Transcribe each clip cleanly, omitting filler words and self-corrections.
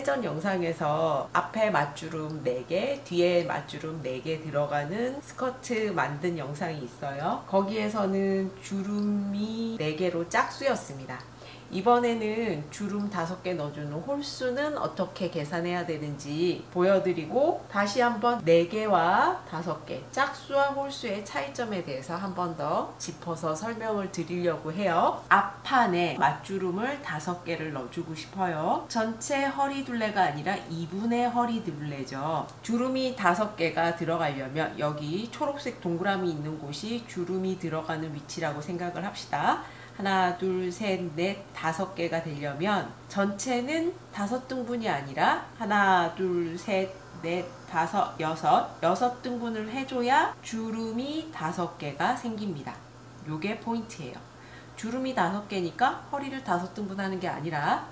예전 영상에서 앞에 맞주름 4개, 뒤에 맞주름 4개 들어가는 스커트 만든 영상이 있어요. 거기에서는 주름이 4개로 짝수였습니다. 이번에는 주름 5개 넣어주는 홀수는 어떻게 계산해야 되는지 보여드리고, 다시 한번 4개와 5개 짝수와 홀수의 차이점에 대해서 한 번 더 짚어서 설명을 드리려고 해요. 앞판에 맞주름을 5개를 넣어주고 싶어요. 전체 허리둘레가 아니라 2분의 허리둘레죠. 주름이 5개가 들어가려면 여기 초록색 동그라미 있는 곳이 주름이 들어가는 위치라고 생각을 합시다. 하나, 둘, 셋, 넷, 5개가 되려면 전체는 5등분이 아니라 하나, 둘, 셋, 넷, 5, 6등분을 해줘야 주름이 5개가 생깁니다. 요게 포인트예요. 주름이 5개니까 허리를 5등분 하는 게 아니라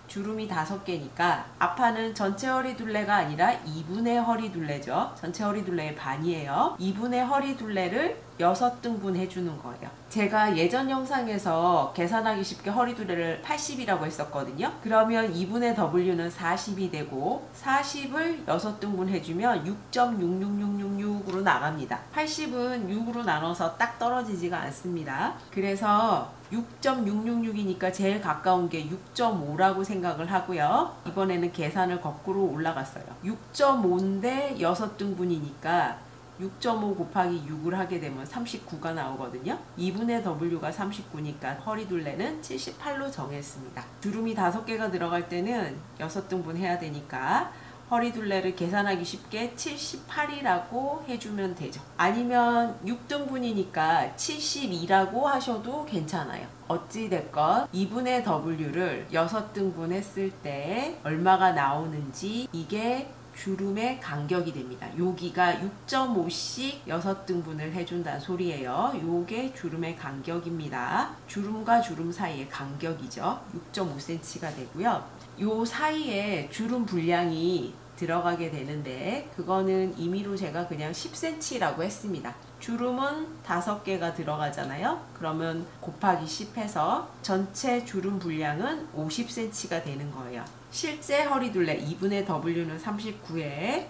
주름이 5개니까 앞판은 전체 허리둘레가 아니라 2분의 허리둘레죠. 전체 허리둘레의 반이에요. 2분의 허리둘레를 6등분 해주는 거예요. 제가 예전 영상에서 계산하기 쉽게 허리둘레를 80이라고 했었거든요. 그러면 2분의 W는 40이 되고 40을 6등분 해주면 6.66666으로 나갑니다. 80은 6으로 나눠서 딱 떨어지지가 않습니다. 그래서 6.666이니까 제일 가까운 게 6.5라고 생각을 하고요. 이번에는 계산을 거꾸로 올라갔어요. 6.5인데 6등분이니까 6.5 곱하기 6을 하게 되면 39가 나오거든요. 2분의 W가 39니까 허리둘레는 78로 정했습니다. 주름이 5개가 들어갈 때는 6등분 해야 되니까 허리둘레를 계산하기 쉽게 78이라고 해주면 되죠. 아니면 6등분이니까 72라고 하셔도 괜찮아요. 어찌됐건 2분의 W를 6등분 했을 때 얼마가 나오는지 이게 주름의 간격이 됩니다. 여기가 6.5씩 6등분을 해준다는 소리예요. 요게 주름의 간격입니다. 주름과 주름 사이의 간격이죠. 6.5cm가 되고요. 요 사이에 주름 분량이 들어가게 되는데 그거는 임의로 제가 그냥 10cm라고 했습니다. 주름은 5개가 들어가잖아요. 그러면 곱하기 10 해서 전체 주름 분량은 50cm가 되는 거예요. 실제 허리둘레 2분의 W는 39에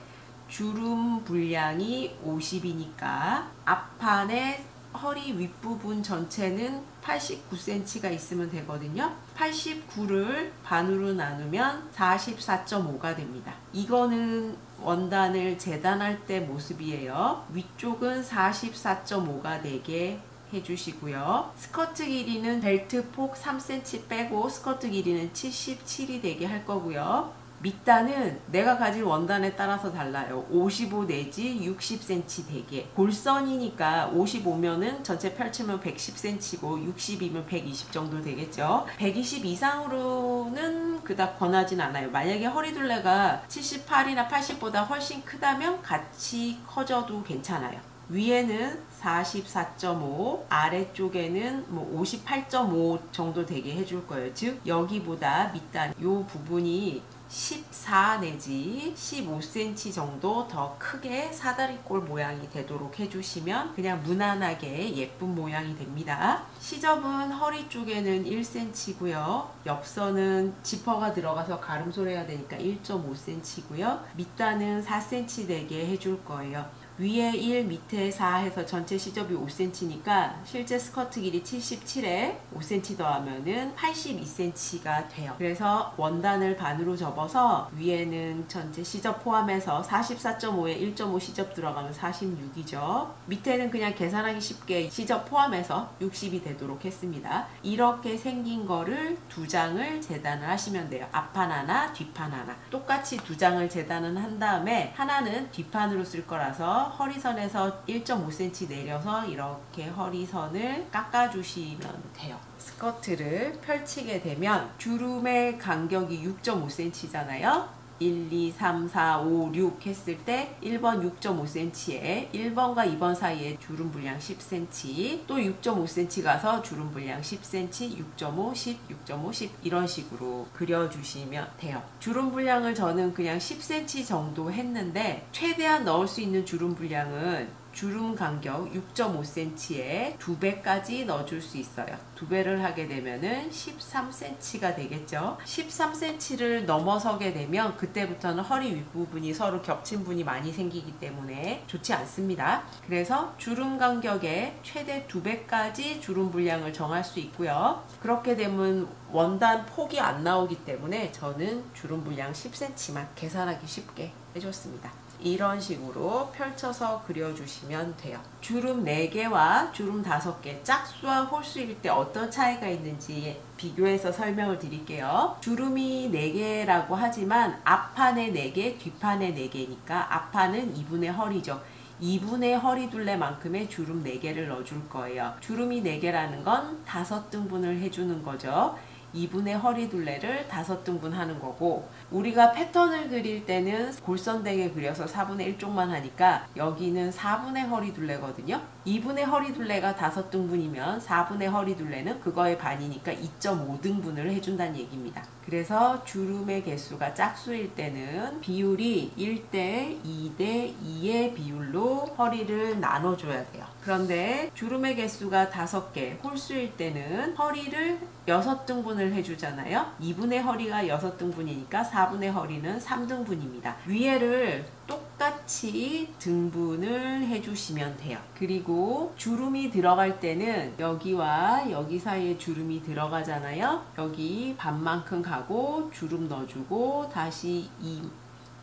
주름 분량이 50이니까 앞판에 허리 윗부분 전체는 89cm가 있으면 되거든요. 89를 반으로 나누면 44.5가 됩니다. 이거는 원단을 재단할 때 모습이에요. 위쪽은 44.5가 되게 해주시고요. 스커트 길이는 벨트 폭 3cm 빼고 스커트 길이는 77이 되게 할 거고요. 밑단은 내가 가진 원단에 따라서 달라요. 55 내지 60cm 되게. 골선이니까 55면은 전체 펼치면 110cm고 60이면 120 정도 되겠죠. 120 이상으로는 그닥 권하진 않아요. 만약에 허리둘레가 78이나 80보다 훨씬 크다면 같이 커져도 괜찮아요. 위에는 44.5, 아래쪽에는 뭐 58.5 정도 되게 해줄 거예요. 즉 여기보다 밑단 요 부분이 14 내지 15cm 정도 더 크게 사다리꼴 모양이 되도록 해주시면 그냥 무난하게 예쁜 모양이 됩니다. 시접은 허리 쪽에는 1cm고요. 옆선은 지퍼가 들어가서 가름솔해야 되니까 1.5cm고요. 밑단은 4cm 되게 해줄 거예요. 위에 1, 밑에 4 해서 전체 시접이 5cm니까 실제 스커트 길이 77에 5cm 더하면은 82cm가 돼요. 그래서 원단을 반으로 접어서 위에는 전체 시접 포함해서 44.5에 1.5 시접 들어가면 46이죠. 밑에는 그냥 계산하기 쉽게 시접 포함해서 60이 되도록 했습니다. 이렇게 생긴 거를 2장을 재단을 하시면 돼요. 앞판 하나, 뒷판 하나. 똑같이 2장을 재단은 한 다음에 하나는 뒷판으로 쓸 거라서 허리선에서 1.5cm 내려서 이렇게 허리선을 깎아주시면 돼요. 스커트를 펼치게 되면 주름의 간격이 6.5cm잖아요. 1, 2, 3, 4, 5, 6 했을 때 1번 6.5cm에 1번과 2번 사이에 주름 분량 10cm, 또 6.5cm 가서 주름 분량 10cm, 6.5, 10, 6.5, 10 이런 식으로 그려주시면 돼요. 주름 분량을 저는 그냥 10cm 정도 했는데 최대한 넣을 수 있는 주름 분량은 주름 간격 6.5cm에 2배까지 넣어줄 수 있어요. 2배를 하게 되면은 13cm가 되겠죠. 13cm를 넘어서게 되면 그때부터는 허리 윗부분이 서로 겹친 분이 많이 생기기 때문에 좋지 않습니다. 그래서 주름 간격의 최대 2배까지 주름 분량을 정할 수 있고요. 그렇게 되면 원단 폭이 안 나오기 때문에 저는 주름 분량 10cm만 계산하기 쉽게 해줬습니다. 이런 식으로 펼쳐서 그려주시면 돼요. 주름 4개와 주름 5개, 짝수와 홀수일 때 어떤 차이가 있는지 비교해서 설명을 드릴게요. 주름이 4개라고 하지만 앞판에 4개, 뒷판에 4개니까 앞판은 2분의 허리죠. 2분의 허리 둘레만큼의 주름 4개를 넣어줄 거예요. 주름이 4개라는 건 5등분을 해주는 거죠. 2분의 허리 둘레를 5등분 하는 거고, 우리가 패턴을 그릴 때는 골선되게 그려서 4분의 1쪽만 하니까 여기는 4분의 허리 둘레거든요. 2분의 허리 둘레가 5등분이면 4분의 허리 둘레는 그거의 반이니까 2.5등분을 해준다는 얘기입니다. 그래서 주름의 개수가 짝수일 때는 비율이 1대 2대 2의 비율로 허리를 나눠줘야 돼요. 그런데 주름의 개수가 5개, 홀수일 때는 허리를 6등분을 해주잖아요. 2분의 허리가 6등분이니까 4분의 허리는 3등분입니다. 위에를 똑같이 등분을 해주시면 돼요. 그리고 주름이 들어갈 때는 여기와 여기 사이에 주름이 들어가잖아요. 여기 반만큼 가고 주름 넣어주고 다시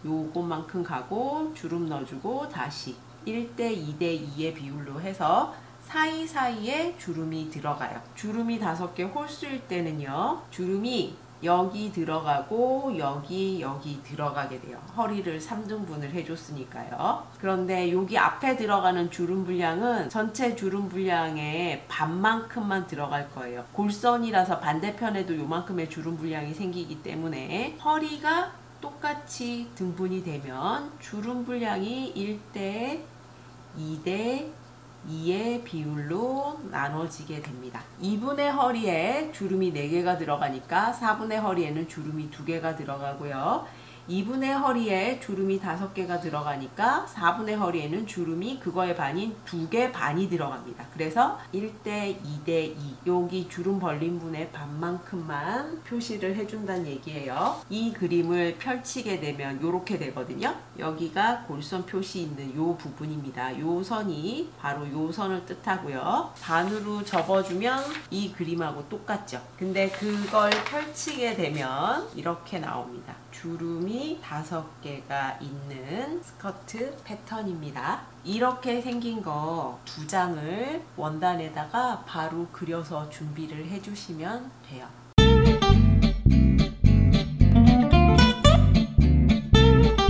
요것만큼 가고 주름 넣어주고 다시 1대 2대 2의 비율로 해서 사이사이에 주름이 들어가요. 주름이 5개 홀수일 때는요, 주름이 여기 들어가고 여기 들어가게 돼요. 허리를 3등분을 해줬으니까요. 그런데 여기 앞에 들어가는 주름 분량은 전체 주름 분량의 반만큼만 들어갈 거예요. 골선이라서 반대편에도 요만큼의 주름 분량이 생기기 때문에 허리가 똑같이 등분이 되면 주름 분량이 1대 2대 2의 비율로 나눠지게 됩니다. 2분의 허리에 주름이 4개가 들어가니까 4분의 허리에는 주름이 2개가 들어가고요. 2분의 허리에 주름이 5개가 들어가니까 4분의 허리에는 주름이 그거의 반인 2개 반이 들어갑니다. 그래서 1대 2대 2, 여기 주름 벌린 분의 반만큼만 표시를 해준다는 얘기예요. 이 그림을 펼치게 되면 이렇게 되거든요. 여기가 골선 표시 있는 요 부분입니다. 요 선이 바로 요 선을 뜻하고요. 반으로 접어주면 이 그림하고 똑같죠. 근데 그걸 펼치게 되면 이렇게 나옵니다. 주름이 5개가 있는 스커트 패턴입니다. 이렇게 생긴 거 2장을 원단에다가 바로 그려서 준비를 해주시면 돼요.